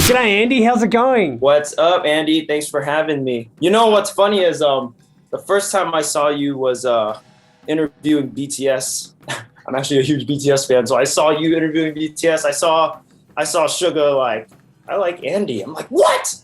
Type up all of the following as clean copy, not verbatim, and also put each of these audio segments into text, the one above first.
G'day, Andy. How's it going? What's up, Andy? Thanks for having me. You know what's funny is the first time I saw you was interviewing BTS. I'm actually a huge BTS fan, so I saw you interviewing BTS. I saw Sugar like, I like Andy. I'm like, what?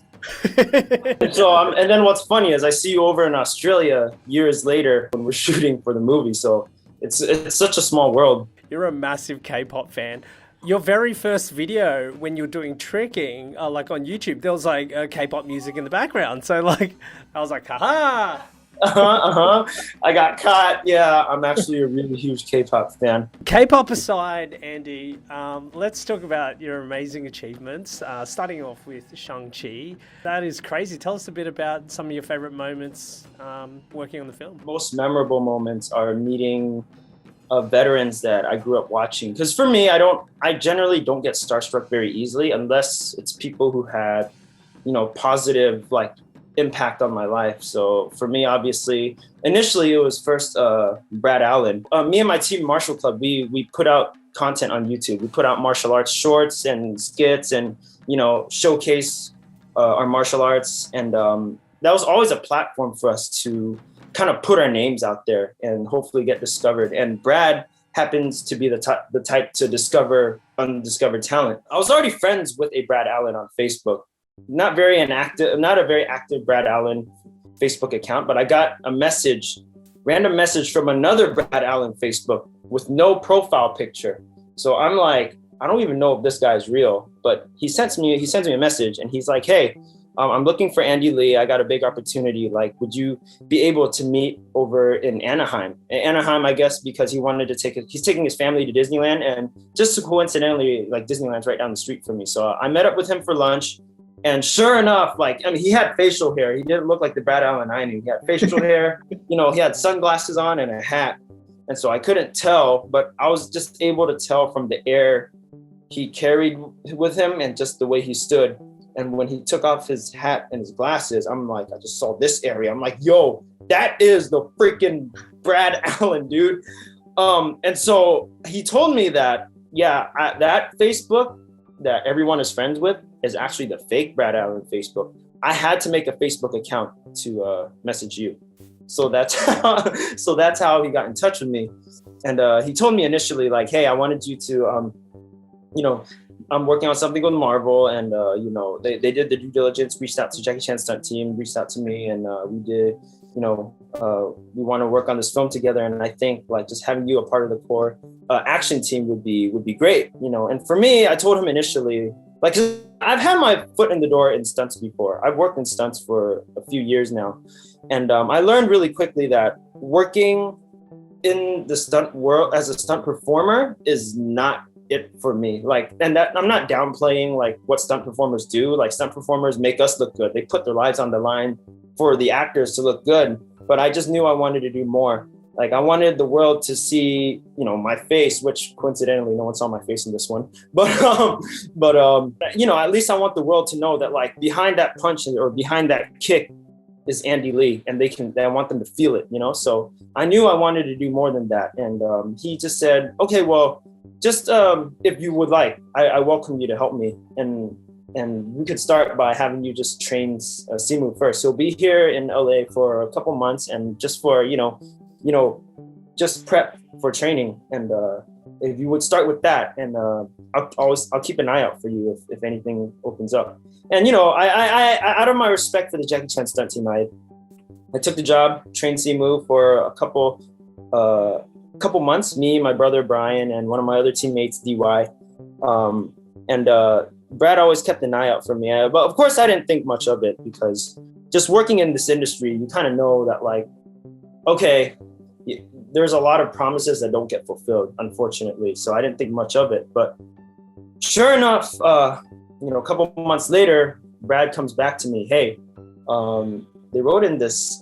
And then what's funny is I see you over in Australia years later when we're shooting for the movie. So it's such a small world. You're a massive K-pop fan. Your very first video when you were doing tricking, like on YouTube, there was like K-pop music in the background. So like, I was like, haha. I got caught. Yeah, I'm actually a really huge K-pop fan. K-pop aside, Andy, let's talk about your amazing achievements. Starting off with SHANG-CHI. That is crazy. Tell us a bit about some of your favorite moments working on the film. Most memorable moments are meeting veterans that I grew up watching. Because for me, I generally don't get starstruck very easily unless it's people who had, positive like impact on my life. So for me, obviously, initially it was first Brad Allen. Me and my team, Martial Club, we put out content on YouTube. We put out martial arts shorts and skits and, showcase our martial arts. And that was always a platform for us to kind of put our names out there and hopefully get discovered. And Brad happens to be the type to discover undiscovered talent. I was already friends with a Brad Allen on Facebook. Not a very active Brad Allen Facebook account, but I got a random message from another Brad Allen Facebook with no profile picture. So I'm like, I don't even know if this guy is real, but he sends me a message and he's like, hey, I'm looking for Andy Lee. I got a big opportunity. Like, would you be able to meet over in Anaheim? Anaheim, I guess, because he's taking his family to Disneyland, and just coincidentally, like Disneyland's right down the street from me. So I met up with him for lunch, and sure enough, he had facial hair. He didn't look like the Brad Allen I knew. He had facial hair. He had sunglasses on and a hat, and so I couldn't tell, but I was just able to tell from the air he carried with him and just the way he stood. And when he took off his hat and his glasses, I'm like, I just saw this area. I'm like, yo, that is the freaking Brad Allen, dude. And so he told me that, that Facebook that everyone is friends with is actually the fake Brad Allen Facebook. I had to make a Facebook account to message you. So that's how he got in touch with me. And he told me initially, like, hey, I wanted you to, I'm working on something with Marvel, and they did the due diligence, reached out to Jackie Chan's stunt team, reached out to me, and we did, we want to work on this film together. And I think like just having you a part of the core action team would be great, And for me, I told him initially, like, 'cause I've had my foot in the door in stunts before. I've worked in stunts for a few years now, and I learned really quickly that working in the stunt world as a stunt performer is not it for me. Like, and that I'm not downplaying like what stunt performers do. Like, stunt performers make us look good. They put their lives on the line for the actors to look good. But I just knew I wanted to do more. Like, I wanted the world to see, my face, which coincidentally no one saw my face in this one. But at least I want the world to know that like behind that punch or behind that kick is Andy Lee, and I want them to feel it, So I knew I wanted to do more than that. And he just said, okay, well, just if you would like, I welcome you to help me, and we could start by having you just train Simu first. He'll be here in LA for a couple months, and just for just prep for training. And if you would start with that, and I'll keep an eye out for you if anything opens up. And I out of my respect for the Jackie Chan stunt team, I took the job, trained Simu for a couple months, me, my brother Brian, and one of my other teammates, DY. And Brad always kept an eye out for me. But of course, I didn't think much of it, because just working in this industry, you kind of know that, like, okay, there's a lot of promises that don't get fulfilled, unfortunately. So I didn't think much of it. But sure enough, a couple months later, Brad comes back to me, hey, they wrote in this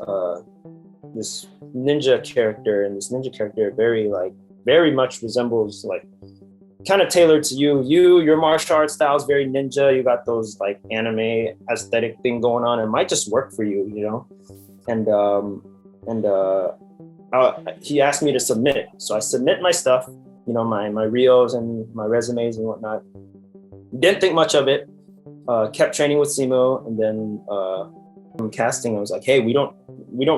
ninja character, and this ninja character very much resembles, like, kind of tailored to you. Your martial arts style is very ninja. You got those like anime aesthetic thing going on. It might just work for you, And he asked me to submit. So I submit my stuff, my reels and my resumes and whatnot. Didn't think much of it. kept training with Simu, and then from casting, I was like, hey, we don't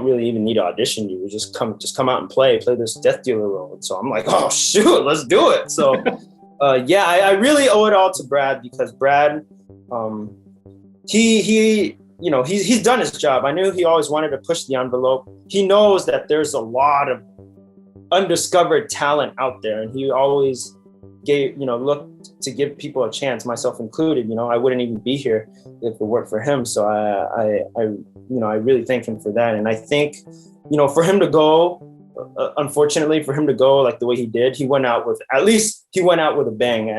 really even need to audition you. We just come out and play this death dealer role. And so I'm like, oh shoot, let's do it. So yeah, I really owe it all to Brad, because Brad, he you know, he's done his job. I knew he always wanted to push the envelope. He knows that there's a lot of undiscovered talent out there, and he always looked to give people a chance, myself included. You know, I wouldn't even be here if it weren't for him. So I really thank him for that. And I think, you know, for him to go, unfortunately for him to go like the way he did, he went out with a bang.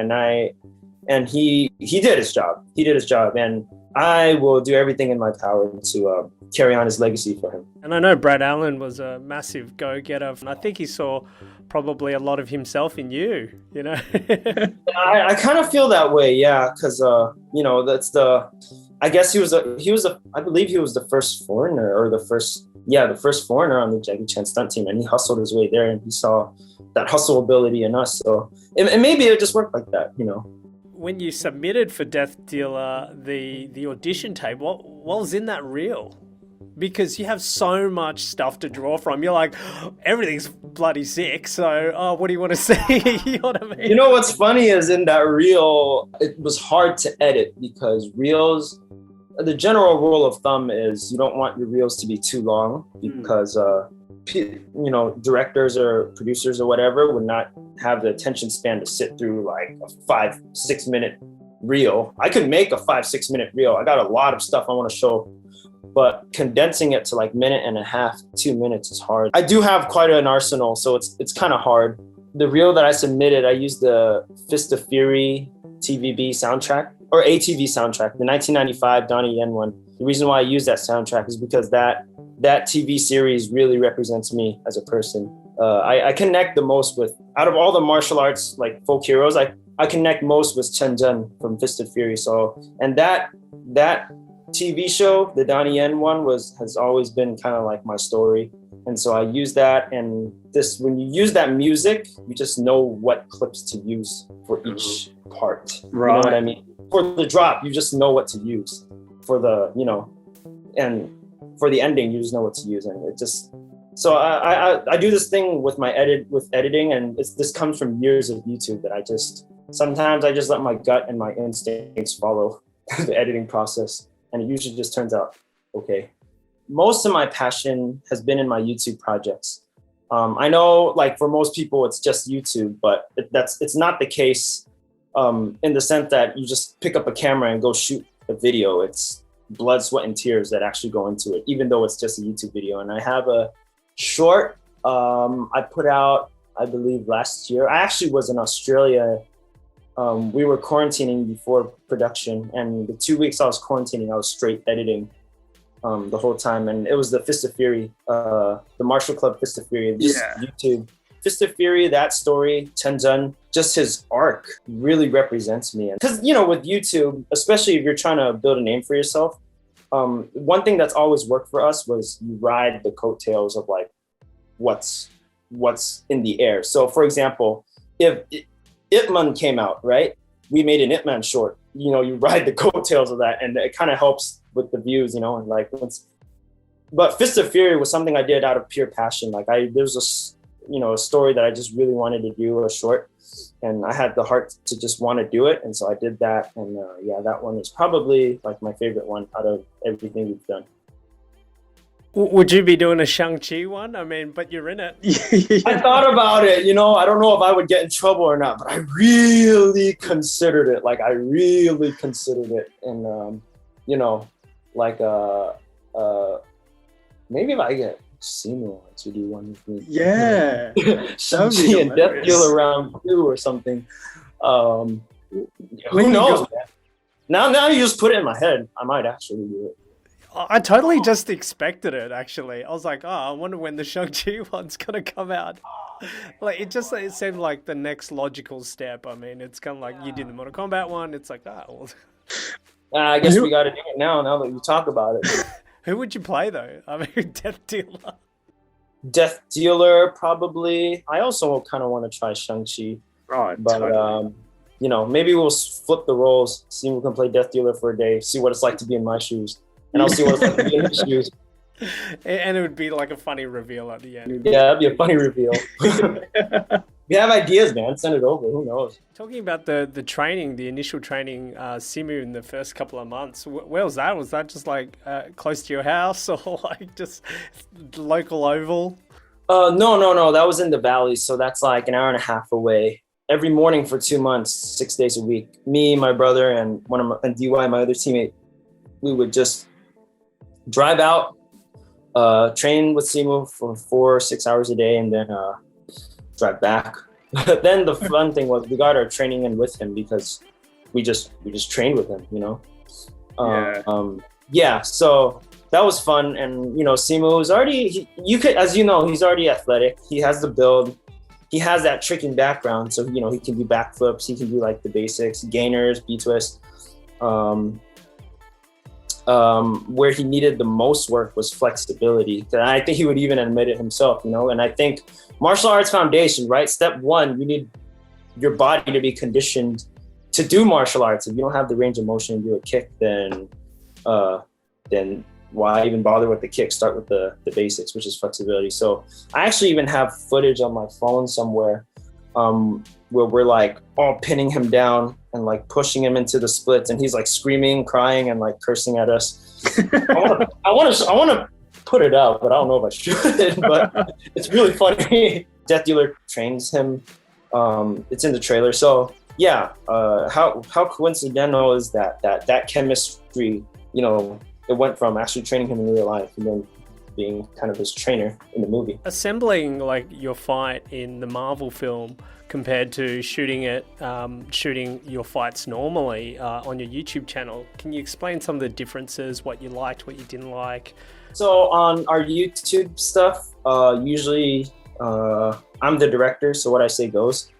And he did his job. He did his job, and I will do everything in my power to carry on his legacy for him. And I know Brad Allen was a massive go-getter, and I think he saw probably a lot of himself in you, you know? I kind of feel that way, yeah, because, you know, I guess I believe he was the first foreigner, or the first foreigner on the Jackie Chan stunt team, and he hustled his way there, and he saw that hustle ability in us. So, and maybe it just worked like that, you know? When you submitted for Death Dealer, the audition tape, what was in that reel? Because you have so much stuff to draw from. You're like, everything's bloody sick. So, what do you want to see? You know what I mean? You know what's funny is in that reel, it was hard to edit, because reels, the general rule of thumb is you don't want your reels to be too long, because you know, directors or producers or whatever would not have the attention span to sit through like a 5-6 minute reel. I could make a 5-6 minute reel. I got a lot of stuff I want to show, but condensing it to like 1.5 minutes, 2 minutes is hard. I do have quite an arsenal, so it's kind of hard. The reel that I submitted, I used the Fist of Fury TVB soundtrack, or ATV soundtrack, the 1995 Donnie Yen one. The reason why I use that soundtrack is because that TV series really represents me as a person. I connect the most with, out of all the martial arts like folk heroes, I connect most with Chen Zhen from Fist of Fury. So, and that TV show, the Donnie Yen one, has always been kind of like my story. And so I use that, and when you use that music, you just know what clips to use for each part. Right. You know what I mean? For the drop, you just know what to use. For the, you know, and for the ending, you just know what to use. And it just, so I do this thing with editing, and this comes from years of YouTube that sometimes I just let my gut and my instincts follow the editing process, and it usually just turns out okay. Most of my passion has been in my YouTube projects. I know, like, for most people, it's just YouTube, but it's not the case in the sense that you just pick up a camera and go shoot a video. It's blood, sweat, and tears that actually go into it, even though it's just a YouTube video. And I have a short I put out, I believe, last year. I actually was in Australia. We were quarantining before production, and the 2 weeks I was quarantining, I was straight editing the whole time. And it was the Fist of Fury, the martial club Fist of Fury, just YouTube. Fist of Fury, that story, Chen Zhen, just his arc really represents me. Because, you know, with YouTube, especially if you're trying to build a name for yourself, one thing that's always worked for us was you ride the coattails of like what's in the air. So for example, if Ip Man came out, right? We made an Ip Man short. You know, you ride the coattails of that, and it kind of helps with the views, you know, and like but Fist of Fury was something I did out of pure passion. Like there's a story that I just really wanted to do, a short, and I had the heart to just want to do it. And so I did that. And that one is probably like my favorite one out of everything we've done. Would you be doing a Shang-Chi one? I mean, but you're in it. I thought about it, you know, I don't know if I would get in trouble or not, but I really considered it. And, you know, like, maybe if I get Simu to do one with me. Yeah. Shang-Chi and Death Dealer round 2 or something. Who knows, man? Now you just put it in my head. I might actually do it. I totally just expected it, actually. I was like, I wonder when the Shang-Chi one's going to come out. Like, it seemed like the next logical step. I mean, it's kind of like you did the Mortal Kombat one. It's like, well. I guess we got to do it now that you talk about it. Who would you play, though? I mean, Death Dealer. Death Dealer, probably. I also kind of want to try Shang-Chi. Right. But, totally. maybe we'll flip the roles. Simu can play Death Dealer for a day, see what it's like to be in my shoes, and I'll see what it's like to be in his shoes. And it would be like a funny reveal at the end. Yeah, that'd be a funny reveal. We have ideas, man. Send it over. Who knows? Talking about the training, the initial training, Simu in the first couple of months, where was that? Was that just like close to your house or like just local oval? No. That was in the valley, so that's like an hour and a half away. Every morning for 2 months, 6 days a week, me, my brother, and DY, my other teammate, we would just drive out, train with Simu for 4 or 6 hours a day, and then drive back. But then the fun thing was we got our training in with him because we just trained with him, So that was fun. And Simu was already he's already athletic. He has the build. He has that tricking background, so he can do backflips. He can do like the basics, gainers, B-twist. Where he needed the most work was flexibility. And I think he would even admit it himself, And I think martial arts foundation, right? Step one, you need your body to be conditioned to do martial arts. If you don't have the range of motion to do a kick, then why even bother with the kick? Start with the basics, which is flexibility. So I actually even have footage on my phone somewhere where we're like all pinning him down and like pushing him into the splits, and he's like screaming, crying, and like cursing at us. I want to put it out, but I don't know if I should. But it's really funny. Death Dealer trains him. It's in the trailer. So yeah, how coincidental is that chemistry? It went from actually training him in real life and then being kind of his trainer in the movie. Assembling like your fight in the Marvel film compared to shooting your fights normally on your YouTube channel. Can you explain some of the differences, what you liked, what you didn't like? So on our YouTube stuff, usually I'm the director, so what I say goes.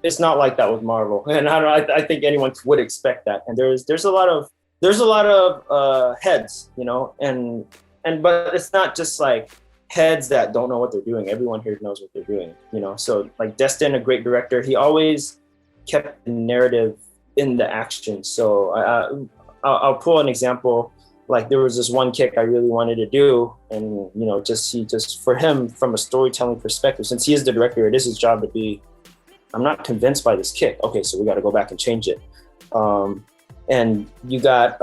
It's not like that with Marvel, and I think anyone would expect that. And there's a lot of heads, but it's not just like heads that don't know what they're doing. Everyone here knows what they're doing, So like Destin, a great director, he always kept the narrative in the action. So I'll pull an example. Like there was this one kick I really wanted to do, and just for him from a storytelling perspective, since he is the director, it is his job to be. I'm not convinced by this kick. Okay, so we got to go back and change it. And you got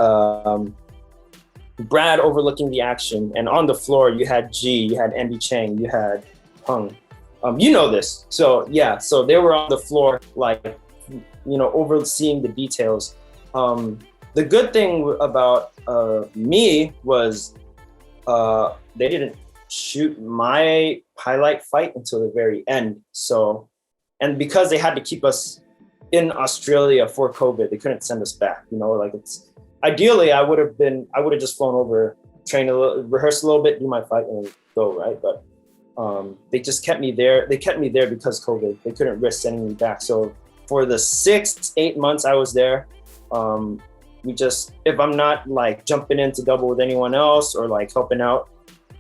Brad overlooking the action, and on the floor you had G, you had Andy Chang, you had Hung. This. So yeah, so they were on the floor, like, overseeing the details. The good thing about me was they didn't shoot my highlight fight until the very end. So, and because they had to keep us in Australia for COVID, they couldn't send us back. Ideally I would have just flown over, train a little, rehearse a little bit, do my fight, and go, right? But they just kept me there. They kept me there because COVID. They couldn't risk sending me back. So for the 6-8 months I was there, if I'm not like jumping in to double with anyone else or like helping out,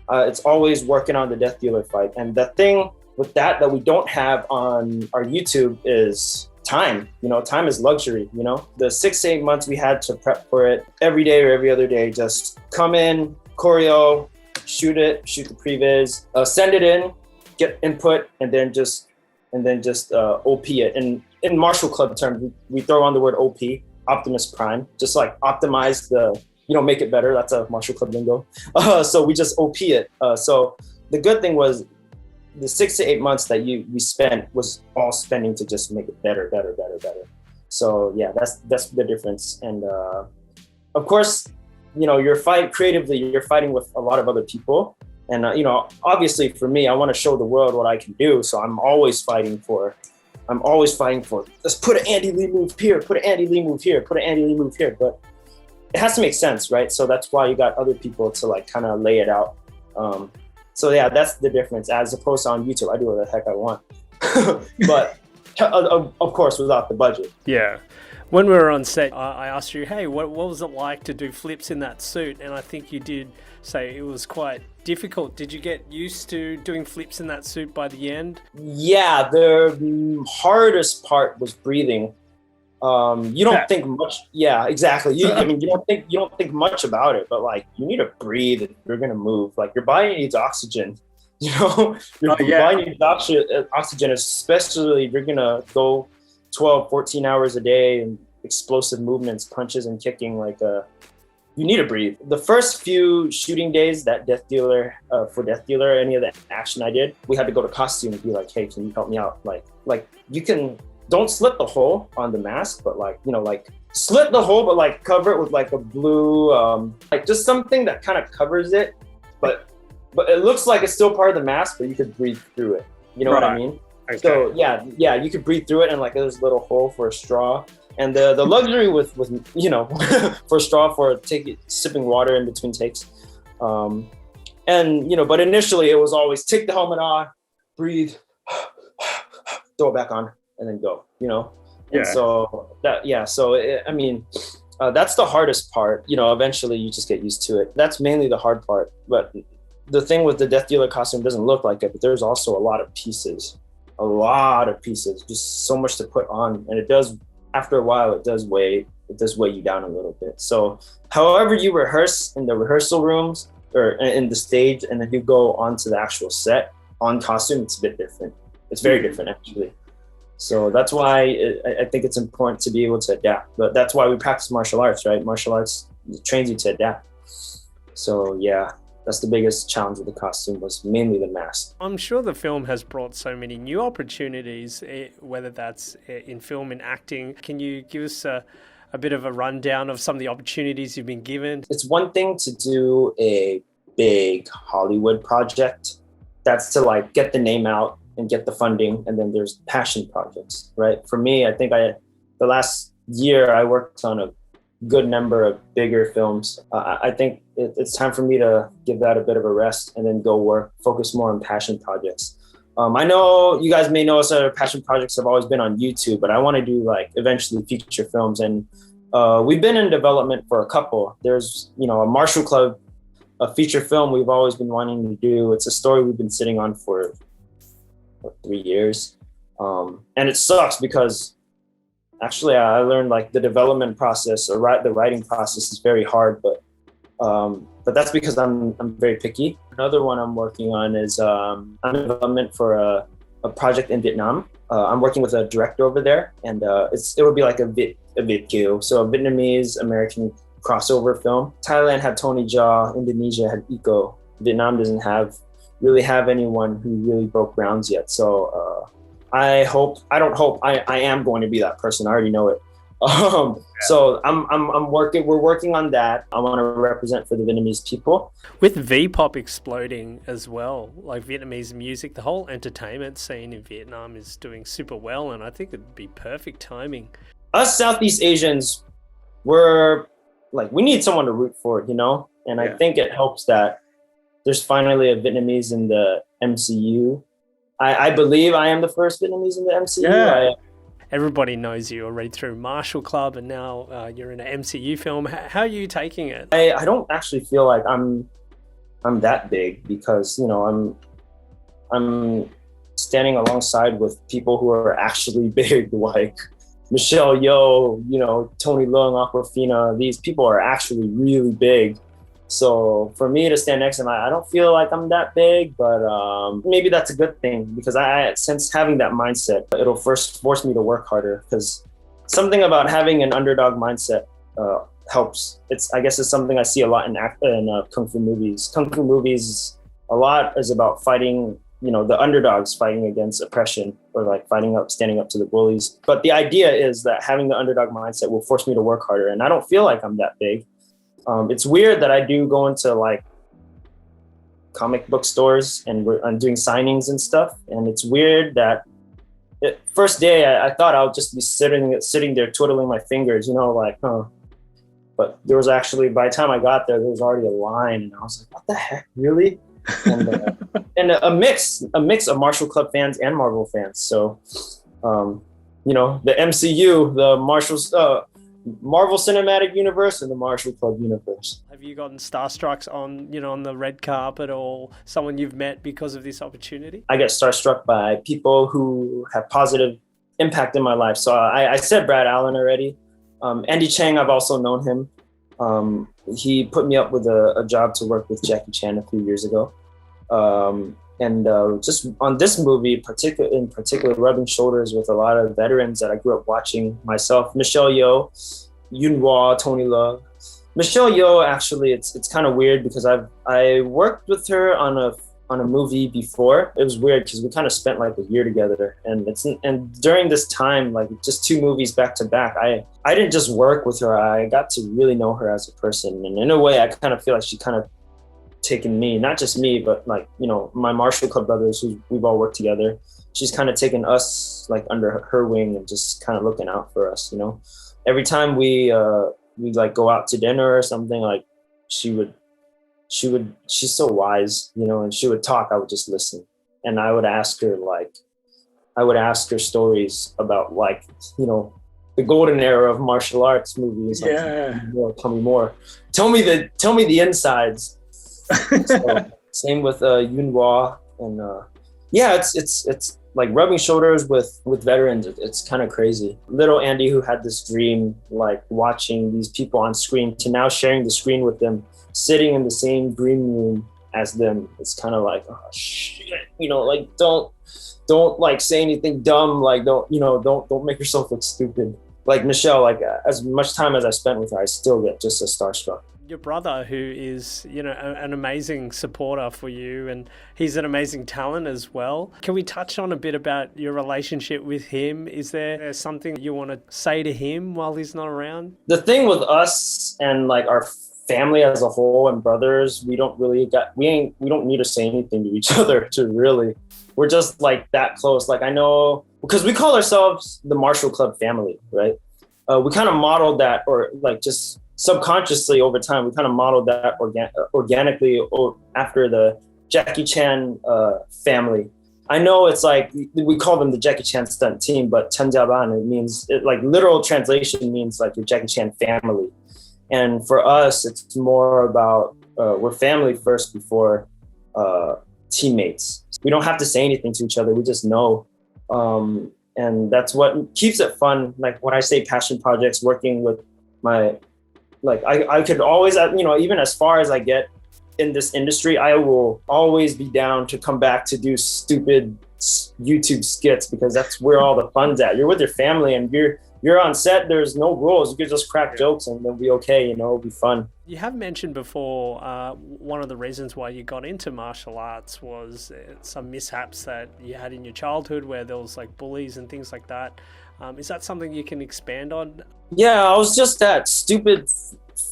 it's always working on the Death Dealer fight. And the thing with that we don't have on our YouTube is time. Time is luxury. The 6 to 8 months we had to prep for it every day or every other day. Just come in, choreo, shoot the previs, send it in, get input, and then just OP it. And in martial club terms, we throw on the word OP, Optimus Prime, just like optimize make it better. That's a martial club lingo. So we just OP it. So the good thing was the 6 to 8 months that we spent was all spending to just make it better. So yeah, that's the difference. And of course, you're fighting with a lot of other people. And obviously for me, I want to show the world what I can do. So I'm always fighting for, let's put an Andy Lee move here, put an Andy Lee move here, put an Andy Lee move here. But it has to make sense, right? So that's why you got other people to like kind of lay it out. So yeah, that's the difference. As opposed to on YouTube, I do what the heck I want. But of course, without the budget. Yeah. When we were on set, I asked you, hey, what was it like to do flips in that suit? And I think you did say it was quite difficult. Did you get used to doing flips in that suit by the end? Yeah, the hardest part was breathing. You don't think much. Yeah, exactly. I mean, you don't think much about it, but like you need to breathe if you're gonna move. Like your body needs oxygen. Your body needs oxygen, especially if you're gonna go 12, 14 hours a day and explosive movements, punches and kicking. Like you need to breathe. The first few shooting days that for Death Dealer, any of the action I did, we had to go to costume and be like, hey, can you help me out? Like you can. Don't slit the hole on the mask, but like slit the hole, but like cover it with like a blue, like just something that kind of covers it, but it looks like it's still part of the mask, but you could breathe through it. You know what I mean? Okay. So yeah, you could breathe through it, and like there's a little hole for a straw. And the luxury with for a straw for sipping water in between takes, and but initially it was always take the helmet off, breathe, throw it back on, and then go, And so I mean, that's the hardest part. Eventually you just get used to it. That's mainly the hard part. But the thing with the Death Dealer costume doesn't look like it, but there's also a lot of pieces, just so much to put on. And it does, after a while, it does weigh you down a little bit. So however you rehearse in the rehearsal rooms or in the stage, and then you go onto the actual set on costume, it's a bit different. It's very different, actually. So that's why I think it's important to be able to adapt. But that's why we practice martial arts, right? Martial arts trains you to adapt. So yeah, that's the biggest challenge with the costume, was mainly the mask. I'm sure the film has brought so many new opportunities, whether that's in film and acting. Can you give us a bit of a rundown of some of the opportunities you've been given? It's one thing to do a big Hollywood project. That's to like get the name out and get the funding, and then there's passion projects, right? For me, I think the last year I worked on a good number of bigger films. I think it's time for me to give that a bit of a rest and then go focus more on passion projects. I know you guys may know us, our passion projects have always been on YouTube, but I want to do like eventually feature films, and we've been in development for a couple. There's a Martial Club, a feature film we've always been wanting to do. It's a story we've been sitting on for 3 years, and it sucks because actually I learned like the development process or the writing process is very hard, but that's because I'm very picky. Another one I'm working on is I'm in development for a project in Vietnam. I'm working with a director over there, and it will be like a Vietkieu, so a Vietnamese American crossover film. Thailand had Tony Jaa, Indonesia had Iko. Vietnam doesn't really have anyone who really broke grounds yet. So I am going to be that person. I already know it. So we're working on that. I want to represent for the Vietnamese people. With V-pop exploding as well, like Vietnamese music, the whole entertainment scene in Vietnam is doing super well, and I think it'd be perfect timing. Us Southeast Asians, we need someone to root for, and I think it helps that there's finally a Vietnamese in the MCU. I believe I am the first Vietnamese in the MCU. Yeah. Everybody knows you already through Martial Club, and now you're in an MCU film. How are you taking it? I don't actually feel like I'm that big, because I'm standing alongside with people who are actually big, like Michelle Yeoh, Tony Leung, Aquafina. These people are actually really big. So for me to stand next to them, I don't feel like I'm that big, but maybe that's a good thing, because since having that mindset, it'll first force me to work harder, because something about having an underdog mindset helps. I guess it's something I see a lot in Kung Fu movies. Kung Fu movies, a lot is about fighting, the underdogs fighting against oppression, or like standing up to the bullies. But the idea is that having the underdog mindset will force me to work harder, and I don't feel like I'm that big. It's weird that I do go into like comic book stores and I'm doing signings and stuff. And it's weird that first day I thought I would just be sitting there twiddling my fingers, But there was actually, by the time I got there was already a line, and I was like, what the heck, really? And a mix of Martial Club fans and Marvel fans. So, the MCU, the Marvel Cinematic Universe and the Martial Club Universe. Have you gotten starstruck on the red carpet, or someone you've met because of this opportunity? I get starstruck by people who have positive impact in my life. So I said Brad Allen already. Andy Chang, I've also known him. He put me up with a job to work with Jackie Chan a few years ago. And just on this movie, in particular, rubbing shoulders with a lot of veterans that I grew up watching myself. Michelle Yeoh, Yun-Hwa, Tony Leung. Michelle Yeoh, actually, it's kind of weird because I worked with her on a movie before. It was weird because we kind of spent like a year together, and during this time, like just 2 movies back to back, I didn't just work with her. I got to really know her as a person, and in a way, I kind of feel like she kind of taken me, not just me, but like, you know, my martial club brothers who we've all worked together. She's kind of taken us like under her wing and just kind of looking out for us, you know. Every time we like go out to dinner or something, like she's so wise, you know, and she would talk, I would just listen. And I would ask her stories about, like, you know, the golden era of martial arts movies. Like, tell me more. Tell me the insides. So, same with Yun-Hwa, and it's like rubbing shoulders with veterans. It's kind of crazy. Little Andy, who had this dream, like watching these people on screen, to now sharing the screen with them, sitting in the same green room as them. It's kind of like, oh shit, you know, like don't like say anything dumb, like don't make yourself look stupid. Like Michelle, like as much time as I spent with her, I still get just as starstruck. Your brother, who is, you know, an amazing supporter for you, and he's an amazing talent as well. Can we touch on a bit about your relationship with him? Is there something you want to say to him while he's not around? The thing with us and like our family as a whole and brothers, we don't need to say anything to each other to really. We're just like that close. Like, I know, because we call ourselves the Martial Club family, right? We kind of modeled that, or like just subconsciously over time, we kind of modeled that organically after the Jackie Chan family. I know it's like, we call them the Jackie Chan stunt team, but Chanjaban, it means, like literal translation means like the Jackie Chan family. And for us, it's more about, we're family first before teammates. We don't have to say anything to each other. We just know. And that's what keeps it fun. Like when I say passion projects, working with I could always, you know, even as far as I get in this industry, I will always be down to come back to do stupid YouTube skits, because that's where all the fun's at. You're with your family and you're on set. There's no rules. You could just crack jokes and they'll be okay. You know, it'll be fun. You have mentioned before one of the reasons why you got into martial arts was some mishaps that you had in your childhood, where there was like bullies and things like that. Is that something you can expand on? Yeah, I was just that stupid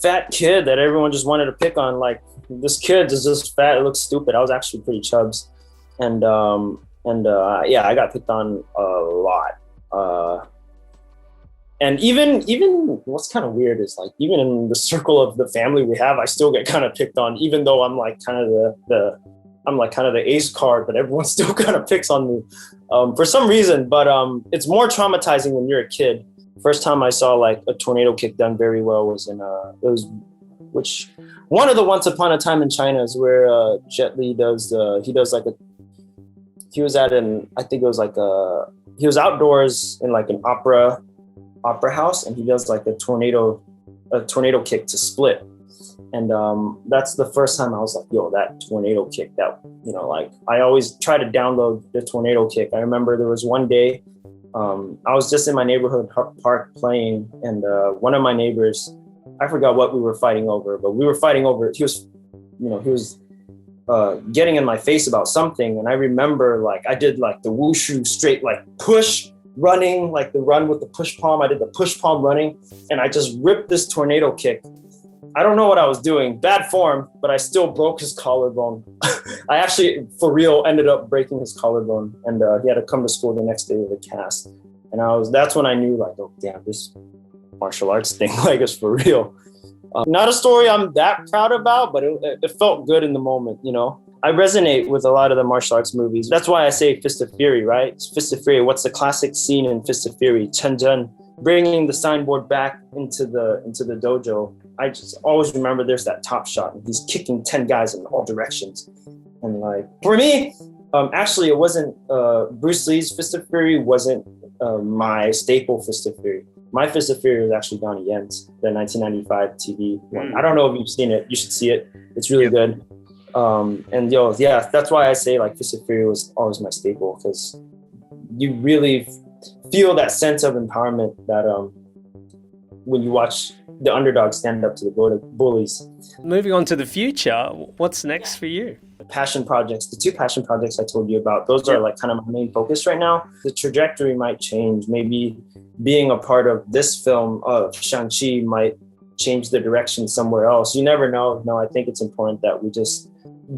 fat kid that everyone just wanted to pick on. Like, this kid is just fat, it looks stupid. I was actually pretty chubs. And yeah, I got picked on a lot. And even what's kind of weird is, like, even in the circle of the family we have, I still get kind of picked on, even though I'm like kind of the ace card, but everyone still kind of picks on me for some reason. But it's more traumatizing when you're a kid. First time I saw like a tornado kick done very well was one of the Once Upon a Time in China is where Jet Li does he was outdoors in like an opera house, and he does like a tornado kick to Split. And that's the first time I was like, yo, that tornado kick, that, you know, like I always try to download the tornado kick. I remember there was one day I was just in my neighborhood park playing, and one of my neighbors, I forgot what we were fighting over, but we were fighting over, he was getting in my face about something. And I remember like I did like the wushu straight, like push running, like the run with the push palm. I did the push palm running, and I just ripped this tornado kick. I don't know what I was doing, bad form, but I still broke his collarbone. I actually, for real, ended up breaking his collarbone, and he had to come to school the next day with a cast. And that's when I knew, like, oh damn, this martial arts thing, like, is for real. Not a story I'm that proud about, but it felt good in the moment, you know? I resonate with a lot of the martial arts movies. That's why I say Fist of Fury, right? Fist of Fury, what's the classic scene in Fist of Fury? Chen Zhen bringing the signboard back into the dojo. I just always remember there's that top shot, and he's kicking 10 guys in all directions. And like, for me, actually it wasn't, Bruce Lee's Fist of Fury wasn't my staple Fist of Fury. My Fist of Fury was actually Donnie Yen's, the 1995 TV one. I don't know if you've seen it. You should see it. It's really good. And yeah, that's why I say like Fist of Fury was always my staple, because you really feel that sense of empowerment that when you watch the underdog stand up to the bullies. Moving on to the future, what's next for you? The passion projects, the 2 passion projects I told you about, those are like kind of my main focus right now. The trajectory might change. Maybe being a part of this film of Shang-Chi might change the direction somewhere else. You never know. No, I think it's important that we just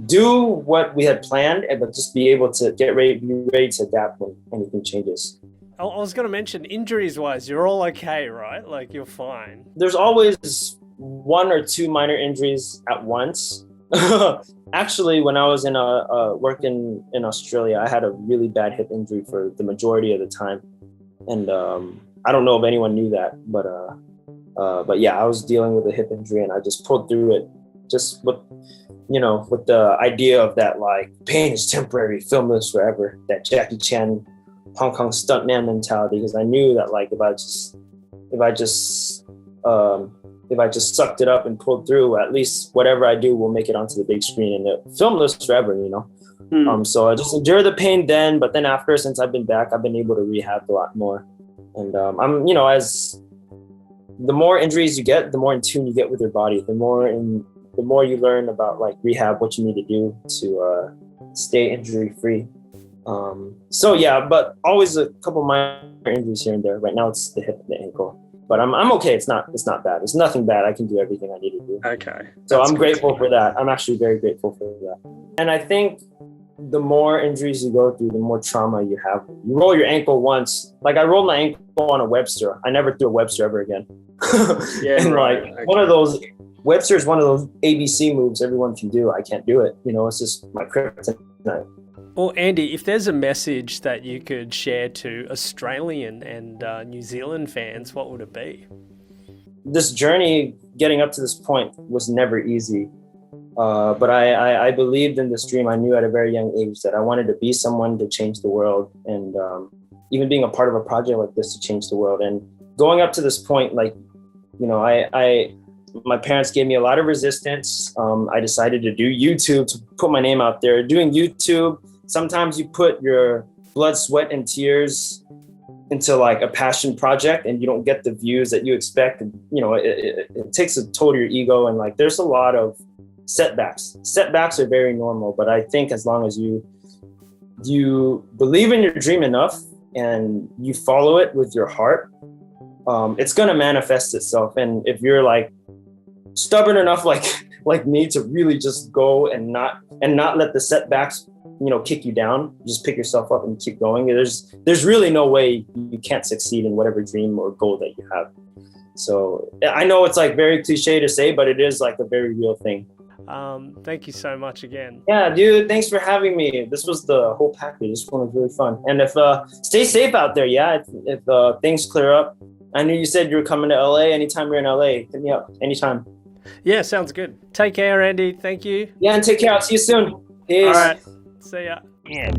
do what we had planned, but just be able to be ready to adapt when anything changes. I was going to mention, injuries-wise, you're all okay, right? Like, you're fine. There's always 1 or 2 minor injuries at once. Actually, when I was in working in Australia, I had a really bad hip injury for the majority of the time, and I don't know if anyone knew that, but yeah, I was dealing with a hip injury, and I just pulled through it, just with the idea of that, like, pain is temporary, film this forever, that Jackie Chan Hong Kong stuntman mentality, because I knew that, like, if I just sucked it up and pulled through, at least whatever I do will make it onto the big screen and film this forever, So I just endured the pain then, but then after, since I've been back, I've been able to rehab a lot more. And I'm, as the more injuries you get, the more in tune you get with your body, the more you learn about like rehab, what you need to do to stay injury free. So yeah, but always a couple minor injuries here and there. Right now it's the hip and the ankle, but I'm okay. It's not bad. It's nothing bad. I can do everything I need to do. Okay. So I'm grateful for that. I'm actually very grateful for that. And I think the more injuries you go through, the more trauma you have. You roll your ankle once. Like, I rolled my ankle on a Webster. I never threw a Webster ever again. Yeah, and right. like one of those, Webster is one of those ABC moves everyone can do. I can't do it. It's just my kryptonite. Well, Andy, if there's a message that you could share to Australian and New Zealand fans, what would it be? This journey getting up to this point was never easy. But I believed in this dream. I knew at a very young age that I wanted to be someone to change the world, and even being a part of a project like this to change the world. And going up to this point, like, my parents gave me a lot of resistance. I decided to do YouTube, to put my name out there. Doing YouTube, sometimes you put your blood, sweat, and tears into like a passion project, and you don't get the views that you expect. And, it takes a toll to your ego, and like there's a lot of setbacks. Setbacks are very normal, but I think as long as you believe in your dream enough and you follow it with your heart, it's gonna manifest itself. And if you're like stubborn enough, like me, to really just go and not let the setbacks, kick you down, just pick yourself up and keep going. There's really no way you can't succeed in whatever dream or goal that you have. So I know it's like very cliche to say, but it is like a very real thing. Thank you so much again. Yeah, dude, thanks for having me. This was the whole package. This one was really fun. And if stay safe out there. Yeah, if things clear up. I knew you said you were coming to LA. Anytime you're in LA, hit me up anytime. Yeah, sounds good. Take care, Andy. Thank you. Yeah, and take care. I'll see you soon. Peace. All right. See ya. Yeah.